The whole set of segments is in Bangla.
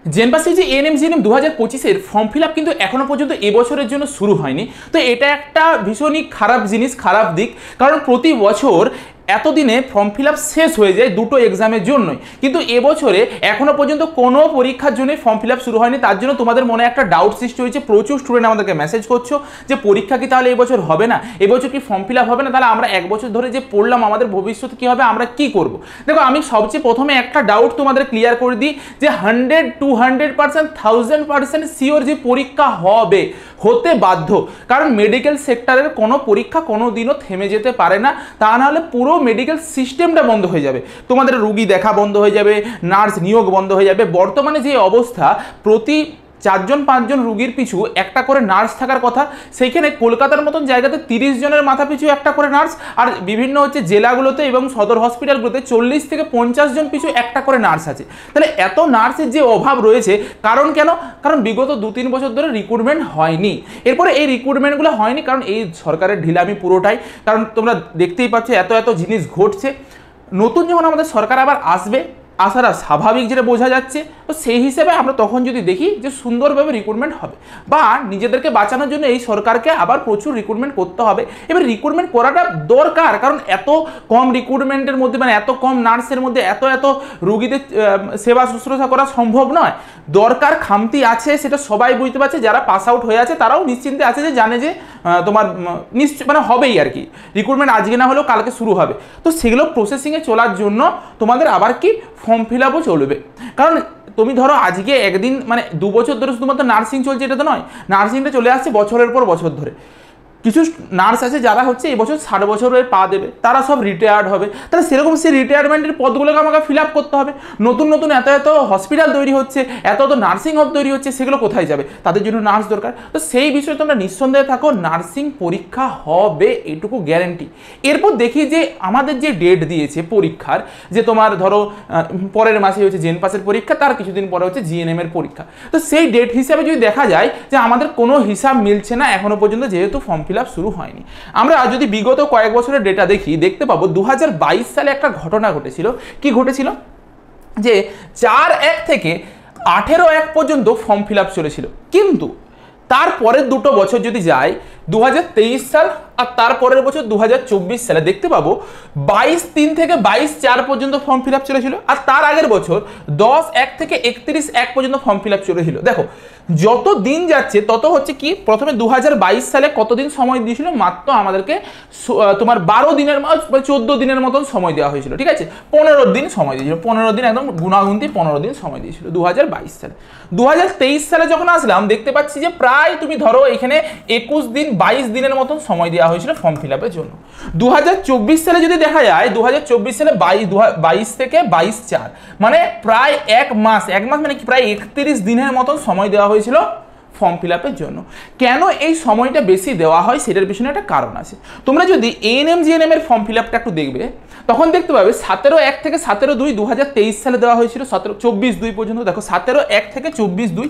জেনপাসে যে এএনএম জিএনএম 2025-এর ফর্ম ফিল আপ কিন্তু এখনো পর্যন্ত এবছরের জন্য শুরু হয়নি। তো এটা একটা ভীষণই খারাপ জিনিস, খারাপ দিক, কারণ প্রতি বছর এতদিনে ফর্ম ফিল আপ শেষ হয়ে যায় দুটো এক্সামের জন্যই, কিন্তু এবছরে এখনো পর্যন্ত কোনো পরীক্ষার জন্য ফর্ম ফিল আপ শুরু হয়নি। তার জন্য তোমাদের মনে একটা ডাউট সৃষ্টি হয়েছে, প্রচুর স্টুডেন্ট আমাদেরকে মেসেজ করছো যে পরীক্ষা কি তাহলে এবছর হবে না, এবছর কি ফর্ম ফিল আপ হবে না, তাহলে আমরা এক বছর ধরে যে পড়লাম আমাদের ভবিষ্যৎ কী হবে, আমরা কি করব। দেখো, আমি সবচেয়ে প্রথমে একটা ডাউট তোমাদের ক্লিয়ার করে দিই যে 100, 200%, 1000% শিওর যে পরীক্ষা হবে, হতে বাধ্য, কারণ মেডিকেল সেক্টরের কোনো পরীক্ষা কোনো দিনও থেমে যেতে পারে না, তা নাহলে পুরো মেডিকেল সিস্টেমটা বন্ধ হয়ে যাবে, তোমাদের রুগী দেখা বন্ধ হয়ে যাবে, নার্স নিয়োগ বন্ধ হয়ে যাবে। বর্তমানে যে অবস্থা, প্রতি 4-5 রুগীর পিছু একটা করে নার্স থাকার কথা, সেইখানে কলকাতার মতন জায়গাতে 30 জনের মাথা পিছু একটা করে নার্স, আর বিভিন্ন জেলাগুলোতে এবং সদর হসপিটালগুলোতে 40 থেকে 50 জন পিছু একটা করে নার্স আছে। তাহলে এত নার্সের যে অভাব রয়েছে, কারণ কেন? কারণ বিগত 2-3 বছর ধরে রিক্রুটমেন্ট হয়নি। এরপরে এই রিক্রুটমেন্টগুলো হয়নি কারণ এই সরকারের ঢিলামি পুরোটাই, কারণ তোমরা দেখতেই পাচ্ছ এত জিনিস ঘটছে। নতুন যখন আমাদের সরকার আবার আসবে, আসাটা স্বাভাবিক যেটা বোঝা যাচ্ছে, তো সেই হিসেবে আমরা তখন যদি দেখি যে সুন্দরভাবে রিক্রুটমেন্ট হবে, বা নিজেদেরকে বাঁচানোর জন্য এই সরকারকে আবার প্রচুর রিক্রুটমেন্ট করতে হবে। এবার রিক্রুটমেন্ট করাটা দরকার, কারণ এত কম রিক্রুটমেন্টের মধ্যে, মানে এত কম নার্সের মধ্যে এত রুগীদের সেবা শুশ্রূষা করা সম্ভব নয়। দরকার, খামতি আছে, সেটা সবাই বুঝতে পারছে। যারা পাস আউট হয়ে আছে তারাও নিশ্চিন্তে আছে, যে জানে যে তোমার নিশ্চয় মানে হবেই আর কি, রিক্রুটমেন্ট আজকে না হলেও কালকে শুরু হবে। তো সেগুলো প্রসেসিংয়ে চলার জন্য তোমাদের আবার কি ফর্ম ফিল আপও চলবে। কারণ তুমি ধরো আজকে একদিন, মানে 2 বছর ধরে শুধুমাত্র নার্সিং চলছে এটা তো নয়, নার্সিংটা চলে আসছে বছরের পর বছর ধরে। কিছু নার্স আছে যারা এবছর 60 বছরের পা দেবে, তারা সব রিটায়ার্ড হবে। তাহলে সেরকম সেই রিটায়ারমেন্টের পদগুলোকে আমাকে ফিল আপ করতে হবে। নতুন এত হসপিটাল তৈরি হচ্ছে, এত নার্সিং হোম তৈরি হচ্ছে, সেগুলো কোথায় যাবে? তাদের জন্য নার্স দরকার। তো সেই বিষয়ে তোমরা নিঃসন্দেহে থাকো, নার্সিং পরীক্ষা হবে, এটুকু গ্যারেন্টি। এরপর দেখি যে আমাদের যে ডেট দিয়েছে পরীক্ষার, যে তোমার ধরো পরের মাসে হচ্ছে জেনপাসের পরীক্ষা, তার কিছুদিন পরে হচ্ছে জিএনএম এর পরীক্ষা। তো সেই ডেট হিসাবে যদি দেখা যায় যে আমাদের কোনো হিসাব মিলছে না এখনো পর্যন্ত, যেহেতু ফর্ম ফিল আপ শুরু হয়নি। আমরা যদি বিগত কয়েক বছরের ডেটা দেখি, দেখতে পাবো 2022 সালে একটা ঘটনা ঘটেছিল। কি ঘটেছিল? যে 4/1 থেকে 18/1 পর্যন্ত ফর্ম ফিল আপ চলেছিল, কিন্তু তারপরের দুটো বছর যদি যায়, 2023 সাল আর তারপরের বছর 2024 সালে, দেখতে পাবো 22/3 থেকে 22/4 পর্যন্ত ফর্ম ফিল আপ চলেছিল, আর তার আগের বছর 10/1 থেকে 31/1 পর্যন্ত ফর্ম ফিল আপ চলেছিল। দেখো, যত দিন যাচ্ছে তত হচ্ছে কি, প্রথমে 2022 সালে কতদিন সময় দিয়েছিল? মাত্র আমাদেরকে তোমার 12 দিনের 14 দিনের মতন সময় দেওয়া হয়েছিল, ঠিক আছে? 15 দিন সময় দিয়েছিল, 15 দিন, একদম গুণাগুন্তি 15 দিন সময় দিয়েছিল 2022 সালে। 2023 সালে যখন আসলাম, দেখতে পাচ্ছি যে প্রায় তুমি ধরো এখানে 21 দিন 22 দিনের মতন সময় দেওয়া হয়েছিল ফর্ম ফিল আপের জন্য। 2024 সালে যদি দেখা যায়, 2024 সালে 22 থেকে 22/4, মানে প্রায় এক মাস মানে কি, প্রায় 31 দিনের মতন সময় দেওয়া হয়েছিল ফর্ম ফিল আপের জন্য। কেন এই সময়টা বেশি দেওয়া হয়, সেটার পিছনে একটা কারণ আছে। তোমরা যদি এএনএম জিএনএম এর ফর্ম ফিল আপটা একটু দেখবে, তখন দেখতে পাবে 17/1 থেকে 17/2 2023 সালে দেওয়া হয়েছিল, 24/2 পর্যন্ত। দেখো, 17/1 থেকে 24/2,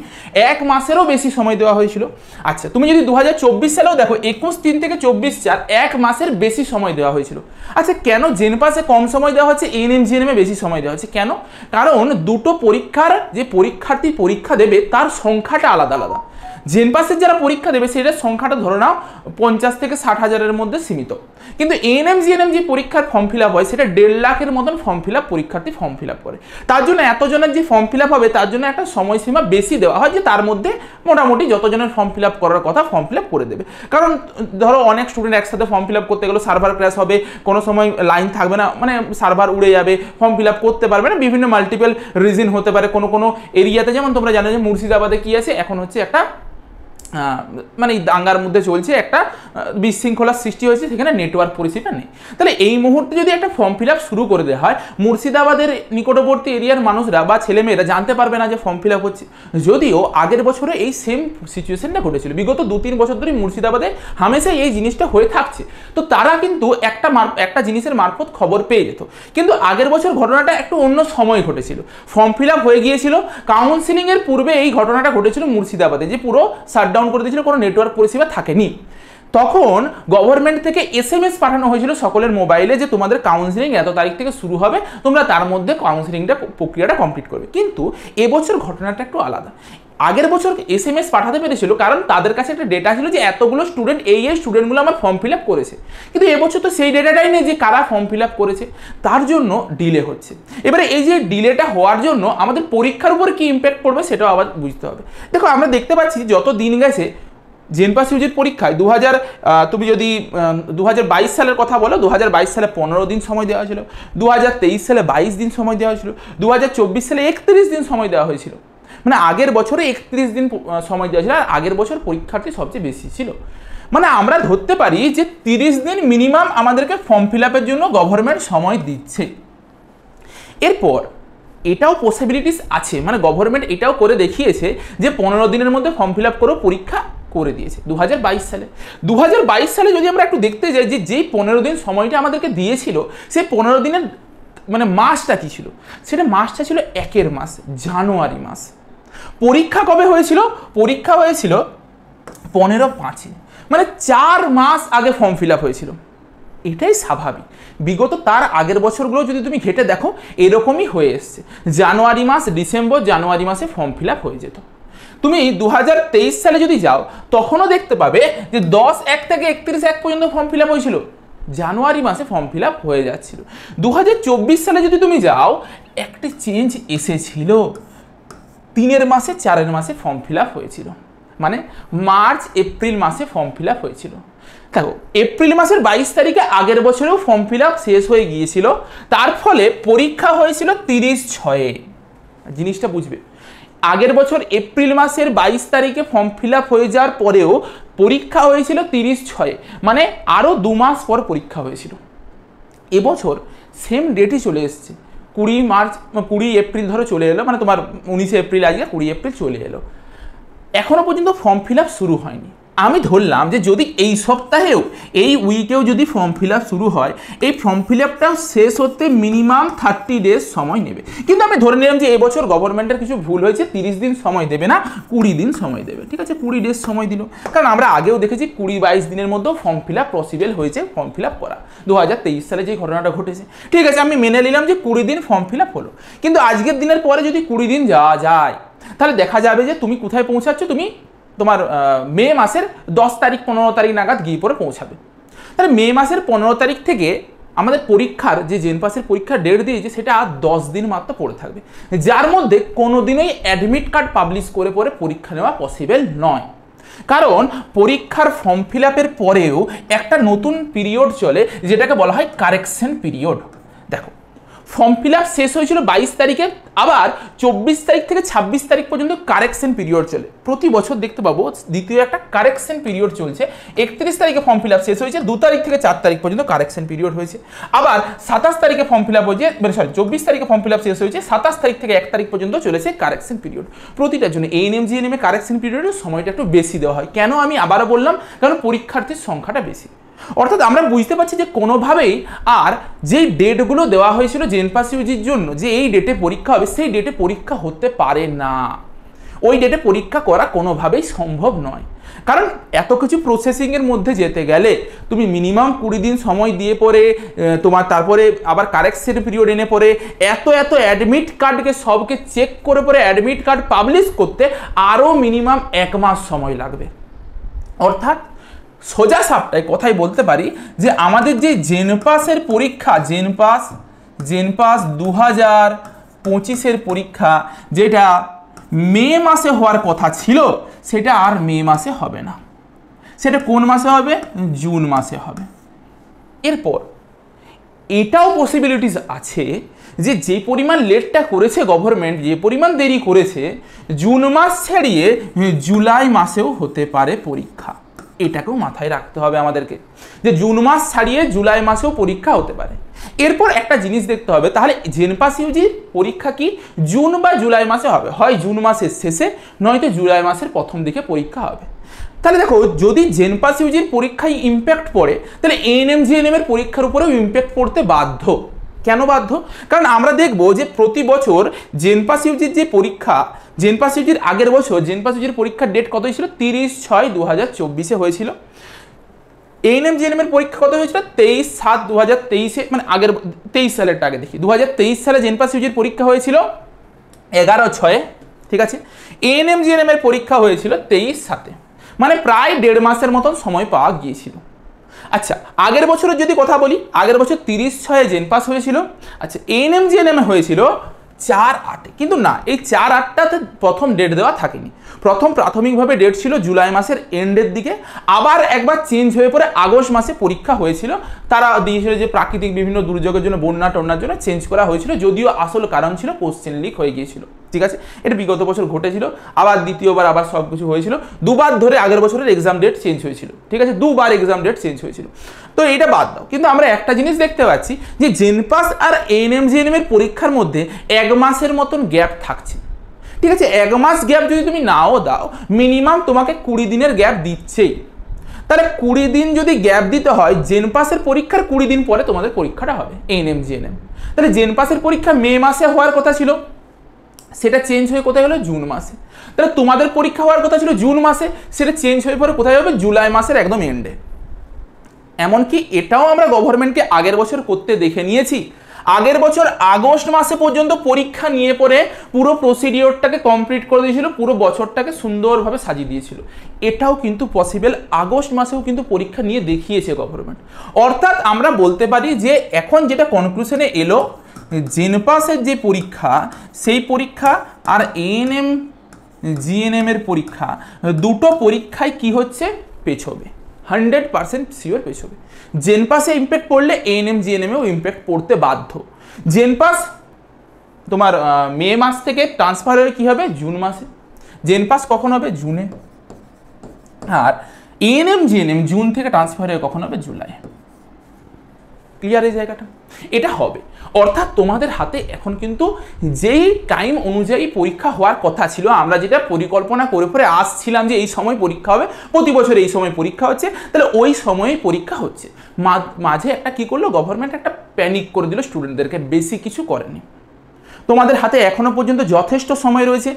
এক মাসেরও বেশি সময় দেওয়া হয়েছিল। আচ্ছা, তুমি যদি 2024 সালেও দেখো, 21/3 থেকে 24/4, এক মাসের বেশি সময় দেওয়া হয়েছিল। আচ্ছা, কেন জেনপাসে কম সময় দেওয়া হচ্ছে, এএনএম জিএনএম এ বেশি সময় দেওয়া হচ্ছে? কেন? কারণ দুটো পরীক্ষার যে পরীক্ষার্থী পরীক্ষা দেবে, তার সংখ্যাটা আলাদা আলাদা। জেনপাসের যারা পরীক্ষা দেবে, সেটার সংখ্যাটা ধরে নাও 50 থেকে 60 হাজারের মধ্যে সীমিত, কিন্তু এএনএম জিএনএম যে পরীক্ষার ফর্ম ফিল আপ হয়, সেটা 1.5 লাখের মতন ফর্ম ফিল আপ পরীক্ষার্থী ফর্ম ফিল আপ করে। তার জন্য এতজনের যে ফর্ম ফিল আপ হবে, তার জন্য একটা সময়সীমা বেশি দেওয়া হয়, যে তার মধ্যে মোটামুটি যতজনের ফর্ম ফিল আপ করার কথা ফর্ম ফিল আপ করে দেবে। কারণ ধরো অনেক স্টুডেন্ট একসাথে ফর্ম ফিল আপ করতে গেলে সার্ভার ক্র্যাশ হবে, কোনো সময় লাইন থাকবে না, মানে সার্ভার উড়ে যাবে, ফর্ম ফিল আপ করতে পারবে না, বিভিন্ন মাল্টিপল রিজন হতে পারে। কোনো এরিয়াতে, যেমন তোমরা জানো যে মুর্শিদাবাদে কি আছে, এখন হচ্ছে একটা মানে দাঙ্গার মধ্যে চলছে, একটা বিশৃঙ্খলার সৃষ্টি হয়েছে, সেখানে নেটওয়ার্ক পরিষেবা নেই। তাহলে এই মুহূর্তে যদি একটা ফর্ম ফিল আপ শুরু করে দেওয়া হয়, মুর্শিদাবাদের নিকটবর্তী এরিয়ার মানুষরা বা ছেলেমেয়েরা জানতে পারবে না যে ফর্ম ফিল আপ হচ্ছে। যদিও আগের বছরে এই সেম সিচুয়েশনটা ঘটেছিল, বিগত 2-3 বছর ধরে মুর্শিদাবাদে হামেশাই এই জিনিসটা হয়ে থাকছে। তো তারা কিন্তু একটা জিনিসের মারফত খবর পেয়ে যেত, কিন্তু আগের বছর ঘটনাটা একটু অন্য সময় ঘটেছিল। ফর্ম ফিল আপ হয়ে গিয়েছিল, কাউন্সিলিংয়ের পূর্বে এই ঘটনাটা ঘটেছিল মুর্শিদাবাদে, যে পুরো শাটডাউন করে দিয়েছিল, কোনো নেটওয়ার্ক পরিষেবা থাকেনি। তখন গভর্নমেন্ট থেকে SMS পাঠানো হয়েছিল সকলের মোবাইলে যে তোমাদের কাউন্সিলিং এত তারিখ থেকে শুরু হবে, তোমরা তার মধ্যে কাউন্সিলিংটা প্রক্রিয়াটা কমপ্লিট করবে। কিন্তু এবছর ঘটনাটা একটু আলাদা। আগের বছর SMS পাঠাতে পেরেছিল কারণ তাদের কাছে একটা ডেটা ছিল যে এতগুলো স্টুডেন্ট এই স্টুডেন্টগুলো আমার ফর্ম ফিল আপ করেছে, কিন্তু এবছর তো সেই ডেটাটাই নেই যে কারা ফর্ম ফিল আপ করেছে, তার জন্য ডিলে হচ্ছে। এবারে এই যে ডিলেটা হওয়ার জন্য আমাদের পরীক্ষার উপর কি ইম্প্যাক্ট পড়বে সেটাও আবার বুঝতে হবে। দেখো আমরা দেখতে পাচ্ছি যত দিন গেছে জেনপাস ইউজির পরীক্ষায় তুমি যদি 2022 সালের কথা বলো, 2022 সালে 15 দিন সময় দেওয়া হয়েছিল, 2023 সালে 22 দিন সময় দেওয়া হয়েছিল, 2024 সালে 31 দিন সময় দেওয়া হয়েছিল। মানে আগের বছরে 31 দিন সময় দেওয়া ছিল, আর আগের বছর পরীক্ষার্থী সবচেয়ে বেশি ছিল। মানে আমরা ধরতে পারি যে 30 দিন মিনিমাম আমাদেরকে ফর্ম ফিল আপের জন্য গভর্নমেন্ট সময় দিচ্ছে। এরপর এটাও পসিবিলিটিস আছে, মানে গভর্নমেন্ট এটাও করে দেখিয়েছে যে 15 দিনের মধ্যে ফর্ম ফিল আপ করেও পরীক্ষা করে দিয়েছে 2022 সালে। 2022 সালে যদি আমরা একটু দেখতে যাই যে যেই 15 দিন সময়টা আমাদেরকে দিয়েছিল, সেই 15 দিনের মানে মাসটা কি ছিল, সেটা মাসটা ছিল 1 মাস, জানুয়ারি মাস। পরীক্ষা কবে হয়েছিল? পরীক্ষা হয়েছিল 15/5, মানে 4 মাস আগে ফর্ম ফিল আপ হয়েছিল। এটাই স্বাভাবিক। বিগত তার আগের বছরগুলো যদি তুমি ঘেটে দেখো এরকমই হয়ে এসছে, জানুয়ারি মাস, ডিসেম্বর, জানুয়ারি মাসে ফর্ম ফিল আপ হয়ে যেত। তুমি 2023 সালে যদি যাও তখনও দেখতে পাবে যে 10/1 থেকে 31/1 পর্যন্ত ফর্ম ফিল আপ হয়েছিল, জানুয়ারি মাসে ফর্ম ফিল আপ হয়ে যাচ্ছিল। 2024 সালে যদি তুমি যাও একটা চেঞ্জ এসেছিল, 3 মাসে 4 মাসে ফর্ম ফিল আপ হয়েছিল, মানে মার্চ এপ্রিল মাসে ফর্ম ফিল আপ হয়েছিল। দেখো এপ্রিল মাসের 22 তারিখে আগের বছরেও ফর্ম ফিল আপ শেষ হয়ে গিয়েছিল, তার ফলে পরীক্ষা হয়েছিল 30/6। জিনিসটা বুঝবে, আগের বছর এপ্রিল মাসের 22 তারিখে ফর্ম ফিল আপ হয়ে যাওয়ার পরেও পরীক্ষা হয়েছিল 30/6, মানে আরও 2 মাস পর পরীক্ষা হয়েছিল। এবছর সেম ডেটই চলে এসছে, 20 এপ্রিল ধরো চলে এলো, মানে তোমার 19 এপ্রিল আজকে 20 এপ্রিল চলে এলো, এখনো পর্যন্ত ফর্ম ফিল আপ শুরু হয়নি। আমি ধরলাম যে যদি এই সপ্তাহেও এই উইকেও যদি ফর্ম ফিল আপ শুরু হয়, এই ফর্ম ফিল আপটাও শেষ হতে মিনিমাম 30 ডেজ সময় নেবে। কিন্তু আমি ধরে নিলাম যে এবছর গভর্নমেন্টের কিছু ভুল হয়েছে, 30 দিন সময় দেবে না, 20 দিন সময় দেবে। ঠিক আছে, 20 ডেজ সময় দিল, কারণ আমরা আগেও দেখেছি 20-22 দিনের মধ্যেও ফর্ম ফিল আপ পসিবল হয়েছে ফর্ম ফিল আপ করা, 2023 সালে যে ঘটনাটা ঘটেছে। ঠিক আছে, আমি মেনে নিলাম যে 20 দিন ফর্ম ফিল আপ হলো, কিন্তু আজকের দিনের পরে যদি 20 দিন যাওয়া যায় তাহলে দেখা যাবে যে তুমি কোথায় পৌঁছাচ্ছ, তুমি তোমার মে মাসের 10 তারিখ 15 তারিখ নাগাদ গিয়ে পরে পৌঁছাবে। তাহলে মে মাসের 15 তারিখ থেকে আমাদের পরীক্ষার যে জেনপাসের পরীক্ষার ডেট দিয়েছে সেটা আর 10 দিন মাত্র পড়ে থাকবে, যার মধ্যে কোনোদিনই অ্যাডমিট কার্ড পাবলিশ করে পরে পরীক্ষা নেওয়া পসিবল নয়। কারণ পরীক্ষার ফর্ম ফিল আপের পরেও একটা নতুন পিরিয়ড চলে যেটাকে বলা হয় কারেকশন পিরিয়ড। দেখো ফর্ম ফিল আপ শেষ হয়েছিল 22 তারিখে, আবার 24 তারিখ থেকে 26 তারিখ পর্যন্ত কারেকশন পিরিয়ড চলে। প্রতি বছর দেখতে পাবো দ্বিতীয় একটা কারেকশন পিরিয়ড চলছে। 31 তারিখে ফর্ম ফিল আপ শেষ হয়েছে, 2 তারিখ থেকে 4 তারিখ পর্যন্ত কারেকশন পিরিয়ড হয়েছে। আবার 27 তারিখে ফর্ম ফিল আপ হয়েছে, 24 তারিখে ফর্ম ফিল আপ শেষ হয়েছে, 27 তারিখ থেকে 1 তারিখ পর্যন্ত চলেছে কারেকশন পিরিয়ড। প্রতিটার জন্য এএনএম জিএনএম এ কারেকশন পিরিয়ডের সময়টা একটু বেশি দেওয়া হয়। কেন আমি আবারও বললাম, কারণ পরীক্ষার্থীর সংখ্যাটা বেশি। অর্থাৎ আমরা বুঝতে পারছি যে কোনোভাবেই আর যেই ডেটগুলো দেওয়া হয়েছিল জেনপাস ইউজির জন্য যে এই ডেটে পরীক্ষা হবে, সেই ডেটে পরীক্ষা হতে পারে না, ওই ডেটে পরীক্ষা করা কোনোভাবেই সম্ভব নয়। কারণ এত কিছু প্রসেসিংয়ের মধ্যে যেতে গেলে তুমি মিনিমাম 20 দিন সময় দিয়ে পরে তোমার তারপরে আবার কারেকশন পিরিয়ড এনে পরে এত অ্যাডমিট কার্ডকে সবকে চেক করে পরে অ্যাডমিট কার্ড পাবলিশ করতে আরও মিনিমাম 1 মাস সময় লাগবে। অর্থাৎ সোজা সাপটায় কথাই বলতে পারি যে আমাদের যে জেনপাসের পরীক্ষা, জেনপাস 2025-এর পরীক্ষা যেটা মে মাসে হওয়ার কথা ছিল, সেটা আর মে মাসে হবে না, সেটা কোন মাসে হবে? জুন মাসে হবে। এরপর এটাও পসিবিলিটিস আছে যে যে পরিমাণ লেটটা করেছে গভর্নমেন্ট, যে পরিমাণ দেরি করেছে, জুন মাস ছাড়িয়ে জুলাই মাসেও হতে পারে পরীক্ষা। এটাকেও মাথায় রাখতে হবে আমাদেরকে যে জুন মাস ছাড়িয়ে জুলাই মাসেও পরীক্ষা হতে পারে। এরপর একটা জিনিস দেখতে হবে, তাহলে জেনপাস ইউজির পরীক্ষা কি জুন বা জুলাই মাসে হবে? হয় জুন মাসের শেষে, নয়তো জুলাই মাসের প্রথম দিকে পরীক্ষা হবে। তাহলে দেখো যদি জেনপাস ইউজির পরীক্ষায় ইম্প্যাক্ট পড়ে, তাহলে এএনএম জিএনএম এর পরীক্ষার উপরেও ইম্প্যাক্ট পড়তে বাধ্য। কেন বাধ্য? কারণ আমরা দেখবো যে প্রতি বছর জেনপাস ইউজির যে পরীক্ষা, জেনপাস ইউজির আগের বছর জেনপাস ইউজির পরীক্ষার ডেট কত ছিল? 30/6/2024 হয়েছিল। এএনএম জিএনএম এর পরীক্ষা কত হয়েছিল 23/7/2023 মানে আগের 23 সালেরটা আগে দেখি 2023 সালে জেনপাস ইউজির পরীক্ষা হয়েছিল 11/6, ঠিক আছে। এএনএম জিএনএম এর পরীক্ষা হয়েছিল 23/7, মানে প্রায় 1.5 মাসের মতন সময় পাওয়া গিয়েছিল। আচ্ছা, আগের বছরের যদি কথা বলি, আগের বছর 30/6 জেনপাস হয়েছিল। আচ্ছা, এএনএম জিএনএম হয়েছিল 4/8, কিন্তু না, এই 4/8টাতে প্রথম ডেট দেওয়া থাকেনি। প্রথম প্রাথমিকভাবে ডেট ছিল জুলাই মাসের এন্ডের দিকে, আবার একবার চেঞ্জ হয়ে পরে আগস্ট মাসে পরীক্ষা হয়েছিল। তারা দিয়েছিল যে প্রাকৃতিক বিভিন্ন দুর্যোগের জন্য, বন্যা টন্যার জন্য চেঞ্জ করা হয়েছিল, যদিও আসল কারণ ছিল কোশ্চেন লিক হয়ে গিয়েছিল, ঠিক আছে। এটা বিগত বছর ঘটেছিল, আবার দ্বিতীয়বার আবার সব কিছু হয়েছিল। দুবার ধরে আগের বছরের এক্সাম ডেট চেঞ্জ হয়েছিল, ঠিক আছে, দুবার এক্সাম ডেট চেঞ্জ হয়েছিল। তো এইটা বাদ দাও, কিন্তু আমরা একটা জিনিস দেখতে পাচ্ছি যে জেনপাস আর এএনএম জিএনএম এর পরীক্ষার মধ্যে 1 মাসের মতন গ্যাপ থাকছে, ঠিক আছে। 1 মাস গ্যাপ যদি তুমি নাও দাও, মিনিমাম তোমাকে 20 দিনের গ্যাপ দিচ্ছেই। তাহলে 20 দিন যদি গ্যাপ দিতে হয়, জেনপাসের পরীক্ষার 20 দিন পরে তোমাদের পরীক্ষাটা হবে এএনএম জিএনএম। তাহলে জেনপাসের পরীক্ষা মে মাসে হওয়ার কথা ছিল, সেটা চেঞ্জ হয়ে কোথায় হলো জুন মাসে। তাহলে তোমাদের পরীক্ষা হওয়ার কথা ছিল জুন মাসে, সেটা চেঞ্জ হয়ে পরে কোথায় হবে জুলাই মাসের একদম এন্ডে। এমনকি এটাও আমরা গভর্নমেন্টকে আগের বছর করতে দেখে নিয়েছি। আগের বছর আগস্ট মাসে পর্যন্ত পরীক্ষা নিয়ে পরে পুরো প্রসিডিওরটাকে কমপ্লিট করে দিয়েছিল, পুরো বছরটাকে সুন্দরভাবে সাজিয়ে দিয়েছিল। এটাও কিন্তু পসিবল, আগস্ট মাসেও কিন্তু পরীক্ষা নিয়ে দেখিয়েছে গভর্নমেন্ট। অর্থাৎ আমরা বলতে পারি যে এখন যেটা কনক্লুশনে এলো, জেনপাসের যে পরীক্ষা, সেই পরীক্ষা আর এএনএম জিএনএম এর পরীক্ষা, দুটো পরীক্ষায় কি হচ্ছে পেছবে, 100% শিওর পেছবে। জেনপাসে ইম্প্যাক্ট পড়লে এএনএম জিএনএমেও ইম্প্যাক্ট পড়তে বাধ্য। জেনপাস তোমার মে মাস থেকে ট্রান্সফার হয়ে কী হবে জুন মাসে, জেনপাস কখন হবে জুনে, আর এএনএম জিএনএম জুন থেকে ট্রান্সফার হয়ে কখন হবে জুলাই। ক্লিয়ার এই জায়গাটা? এটা হবে। অর্থাৎ তোমাদের হাতে এখন কিন্তু যেই টাইম অনুযায়ী পরীক্ষা হওয়ার কথা ছিল, আমরা যেটা পরিকল্পনা করে পরে আসছিলাম যে এই সময় পরীক্ষা হবে, প্রতি বছর এই সময় পরীক্ষা হচ্ছে, তাহলে ওই সময়ে পরীক্ষা হচ্ছে। মাঝে একটা কি করলো গভর্নমেন্ট, একটা প্যানিক করে দিল স্টুডেন্টদেরকে, বেশি কিছু করেনি। তোমাদের হাতে এখনো পর্যন্ত যথেষ্ট সময় রয়েছে।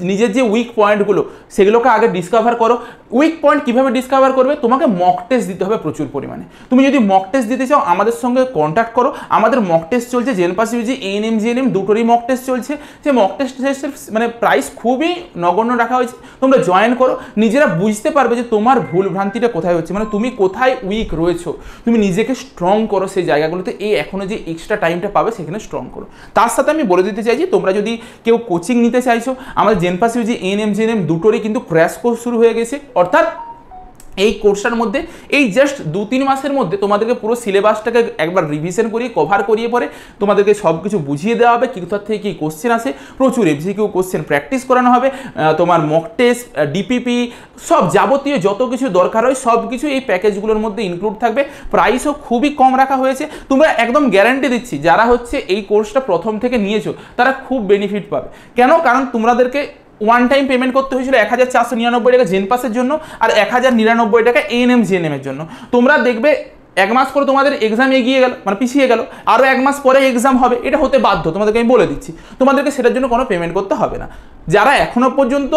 নিজের যে উইক পয়েন্টগুলো সেগুলোকে আগে ডিসকভার করো। উইক পয়েন্ট কীভাবে ডিসকভার করবে? তোমাকে মক টেস্ট দিতে হবে প্রচুর পরিমাণে। তুমি যদি মক টেস্ট দিতে চাও আমাদের সঙ্গে কন্ট্যাক্ট করো। আমাদের মক টেস্ট চলছে, জেনপাস ইউজি এএনএম জিএনএম দুটোরই মক টেস্ট চলছে। যে মক টেস্টের মানে প্রাইস খুবই নগণ্য রাখা হয়েছে। তোমরা জয়েন করো, নিজেরা বুঝতে পারবে যে তোমার ভুল ভ্রান্তিটা কোথায় হচ্ছে, মানে তুমি কোথায় উইক রয়েছো। তুমি নিজেকে স্ট্রং করো সেই জায়গাগুলোতে, এই এখনো যে এক্সট্রা টাইমটা পাবে সেখানে স্ট্রং করো। তার সাথে আমি বলে দিতে চাইছি, তোমরা যদি কেউ কোচিং নিতে চাইছো, আমাদের জেনপাস ইউজি এএনএম জিএনএম দুটোরই কিন্তু ক্র্যাশ কোর্স শুরু হয়ে গেছে। অর্থাৎ এই কোর্সটার মধ্যে এই জাস্ট 2-3 মাসের মধ্যে তোমাদেরকে পুরো সিলেবাসটাকে একবার রিভিশন করিয়ে কভার করিয়ে পরে তোমাদেরকে সব কিছু বুঝিয়ে দেওয়া হবে, কোথা থেকে কী কোশ্চেন আসে, প্রচুর এমসিকিউ কোশ্চেন প্র্যাকটিস করানো হবে, তোমার মক টেস্ট, ডিপিপি, সব যাবতীয় যত কিছু দরকার হয় সব কিছু এই প্যাকেজগুলোর মধ্যে ইনক্লুড থাকবে। প্রাইসও খুবই কম রাখা হয়েছে। তোমরা একদম গ্যারান্টি দিচ্ছি, যারা হচ্ছে এই কোর্সটা প্রথম থেকে নিয়েছো তারা খুব বেনিফিট পাবে। কেন? কারণ তোমাদেরকে ওয়ান টাইম পেমেন্ট করতে হয়েছিল 1499 টাকা জেনপাসের জন্য আর 1099 টাকা এএনএম জিএনএম এর জন্য। তোমরা দেখবে 1 মাস করে তোমাদের এক্সাম এগিয়ে গেল, মানে পিছিয়ে গেল, আরও 1 মাস পরে এক্সাম হবে, এটা হতে বাধ্য, তোমাদেরকে আমি বলে দিচ্ছি। তোমাদেরকে সেটার জন্য কোনো পেমেন্ট করতে হবে না। যারা এখনো পর্যন্ত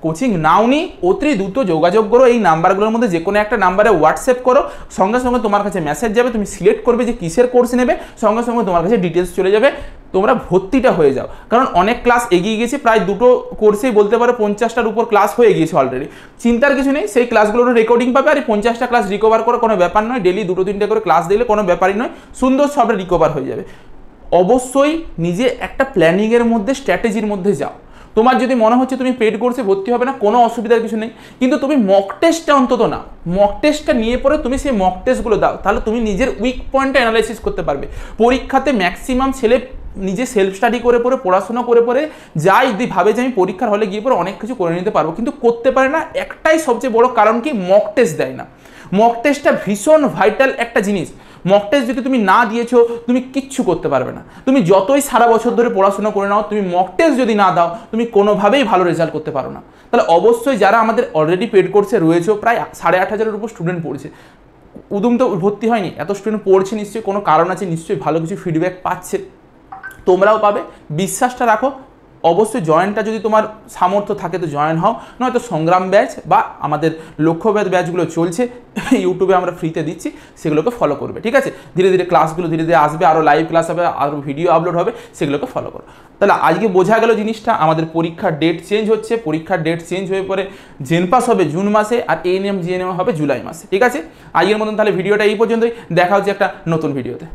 কোচিং নাওনি, অতি দ্রুত যোগাযোগ করো। এই নাম্বারগুলোর মধ্যে যে কোনো একটা নাম্বারে হোয়াটসঅ্যাপ করো, সঙ্গে সঙ্গে তোমার কাছে মেসেজ যাবে, তুমি সিলেক্ট করবে যে কিসের কোর্স নেবে, সঙ্গে সঙ্গে তোমার কাছে ডিটেলস চলে যাবে, তোমরা ভর্তিটা হয়ে যাও। কারণ অনেক ক্লাস এগিয়ে গেছে, প্রায় দুটো কোর্সেই বলতে পারো 50টার উপর ক্লাস হয়ে গিয়েছে অলরেডি। চিন্তার কিছু নেই, সেই ক্লাসগুলোর রেকর্ডিং পাবে, আর এই 50টা ক্লাস রিকভার করা কোনো ব্যাপার নয়। ডেলি 2-3টে করে ক্লাস দিলে কোনো ব্যাপারই নয়, সুন্দর সবটা রিকভার হয়ে যাবে। অবশ্যই নিজে একটা প্ল্যানিংয়ের মধ্যে, স্ট্র্যাটেজির মধ্যে যাও। তোমার যদি মনে হচ্ছে তুমি পেড কোর্সে ভর্তি হবে না, কোনো অসুবিধার কিছু নেই, কিন্তু তুমি মক টেস্টটা অন্তত নাও। মক টেস্টটা নিয়ে পরে তুমি সেই মক টেস্টগুলো দাও, তাহলে তুমি নিজের উইক পয়েন্টটা অ্যানালাইসিস করতে পারবে। পরীক্ষাতে ম্যাক্সিমাম ছেলে নিজে সেলফ স্টাডি করে পরে, পড়াশোনা করে পরে যাই যদি ভাবে যে আমি পরীক্ষার হলে গিয়ে পরে অনেক কিছু করে নিতে পারবো, কিন্তু করতে পারে না। একটাই সবচেয়ে বড় কারণ কি, মক টেস্ট দেয় না। মক টেস্টটা ভীষণ ভাইটাল একটা জিনিস। মক টেস্ট যদি তুমি না দিয়েছো তুমি কিচ্ছু করতে পারবে না। তুমি যতই সারা বছর ধরে পড়াশোনা করে নাও, তুমি মক টেস্ট যদি না দাও তুমি কোনোভাবেই ভালো রেজাল্ট করতে পারো না। তাহলে অবশ্যই যারা আমাদের অলরেডি পেড কোর্সে রয়েছে, প্রায় 8,500-এর উপর স্টুডেন্ট পড়ছে। উদুম তো ভর্তি হয়নি, এত স্টুডেন্ট পড়ছে, নিশ্চয়ই কোনো কারণ আছে, নিশ্চয়ই ভালো কিছু ফিডব্যাক পাচ্ছে, তোমরাও পাবে। বিশ্বাসটা রাখো, অবশ্যই জয়েনটা যদি তোমার সামর্থ্য থাকে তো জয়েন হও, নয়তো সংগ্রাম ব্যাচ বা আমাদের লক্ষ্যভেদ ব্যাচগুলো চলছে ইউটিউবে আমরা ফ্রিতে দিচ্ছি, সেগুলোকে ফলো করবে। ঠিক আছে, ধীরে ধীরে ক্লাসগুলো ধীরে ধীরে আসবে, আরও লাইভ ক্লাস হবে, আরও ভিডিও আপলোড হবে, সেগুলোকে ফলো করো। তাহলে আজকে বোঝা গেল জিনিসটা, আমাদের পরীক্ষার ডেট চেঞ্জ হচ্ছে, পরীক্ষার ডেট চেঞ্জ হয়ে পরে জেনপাস হবে জুন মাসে আর এএনএম জিএনএম হবে জুলাই মাসে। ঠিক আছে, আজকের মতন তাহলে ভিডিওটা এই পর্যন্তই, দেখা হচ্ছে একটা নতুন ভিডিওতে।